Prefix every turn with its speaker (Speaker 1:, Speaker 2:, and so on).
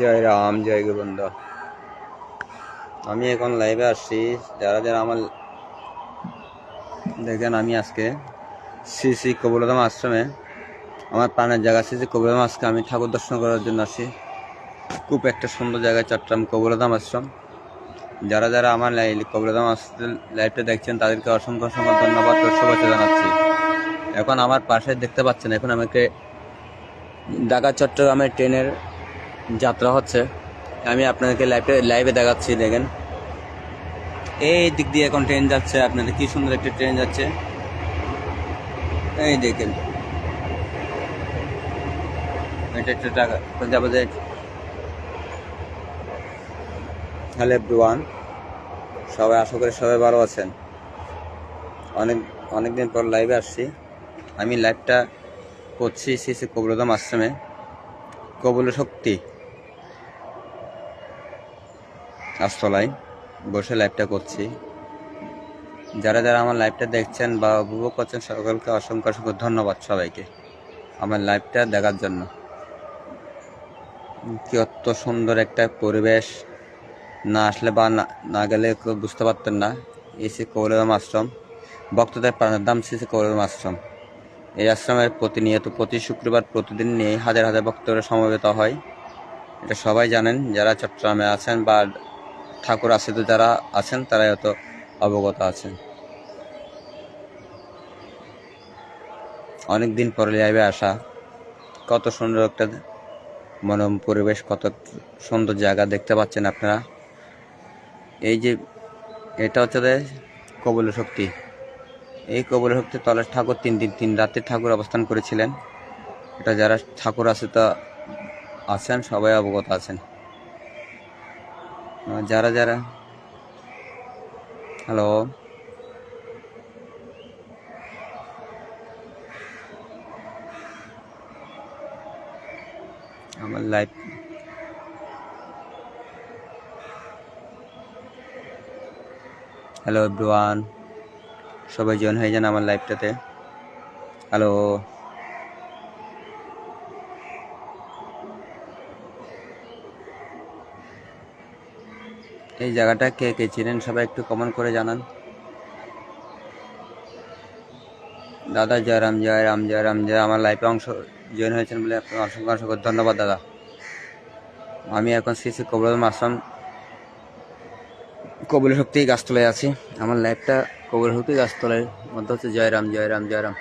Speaker 1: জয় রাম, জয় গোবিন্দ। আমি এখন লাইভে আসছি। যারা যারা আমার দেখেন, আমি আজকে শ্রী শ্রী কবুলধাম আশ্রমে, আমার প্রাণের জায়গা শ্রী শ্রী কবুলধাম, আজকে আমি ঠাকুর দর্শন করার জন্য আসছি। খুব একটা সুন্দর জায়গায় চট্টগ্রাম কবুলধাম আশ্রম। যারা যারা আমার কবুলধাম আশ্রম লাইভটা দেখছেন, তাদেরকে অসংখ্য অসংখ্য ধন্যবাদ ও শুভেচ্ছা জানাচ্ছি। এখন আমার পাশে দেখতে পাচ্ছেন, এখন আমাকে ঢাকা চট্টগ্রামের ট্রেনের যাত্রা হচ্ছে। আমি আপনাদেরকে লাইভে দেখাচ্ছি। দেখেন, এই দিক দিয়ে এখন ট্রেন যাচ্ছে। আপনাদের কি সুন্দর একটা ট্রেন যাচ্ছে, এই দেখেন। এটা একটু টাকা যাবো যে। হ্যালো এভরিওয়ান, সবাই আশা করি সবাই ভালো আছেন। অনেকদিন পর লাইভে আসছি। আমি লাইভটা করছি শ্রী শ্রী কবুলধাম আশ্রমে, কবুল শক্তি আস্তলায় বসে লাইভটা করছি। যারা যারা আমার লাইভটা দেখছেন বা উপভোগ করছেন, সকলকে অসংখ্য অসংখ্য ধন্যবাদ সবাইকে আমার লাইভটা দেখার জন্য। কি অত সুন্দর একটা পরিবেশ, না আসলে বা না গেলে কেউ বুঝতে পারতেন না। এই শ্রী কবুলধাম আশ্রম, ভক্তদের প্রাণের দাম শ্রী শ্রী কবুলধাম আশ্রম। এই আশ্রমের প্রতিনিয়ত প্রতি শুক্রবার প্রতিদিন নিয়ে হাজার হাজার ভক্তরা সমবেত হয়। এটা সবাই জানেন, যারা চট্টগ্রামে আছেন বা ঠাকুর আশ্রিত যারা আছেন, তারা এত অবগত আছেন। অনেক দিন পরে লাইভে আসা, কত সুন্দর একটা মনোরম পরিবেশ, কত সুন্দর জায়গা দেখতে পাচ্ছেন আপনারা। এই যে এটা হচ্ছে কবুল শক্তি। এই কবুল শক্তির তলে ঠাকুর 3 রাত্রি ঠাকুর অবস্থান করেছিলেন। এটা যারা ঠাকুর আছে তা আছেন, সবাই অবগত আছেন। যারা যারা হ্যালো, আমার লাইভ হ্যালো এভরিওয়ান, সবাই জয়েন হয়ে যান আমার লাইভটাতে। হ্যালো, এই জায়গাটা কে কে চিনেন সবাই একটু কমেন্ট করে জানান। দাদা জয় রাম, জয় রাম, জয় রাম, জয়। আমার লাইভে জয়েন হয়েছেন বলে আপনাকে অসংখ্য অসংখ্য ধন্যবাদ দাদা। আমি এখন শ্রী শ্রী কবুলধাম আশ্রম কবুল শক্তি গাছতলায় আছি। আমার লাইভটা কবুল শক্তি গাছতলার মধ্যে হচ্ছে। জয় রাম, জয় রাম, জয় রাম।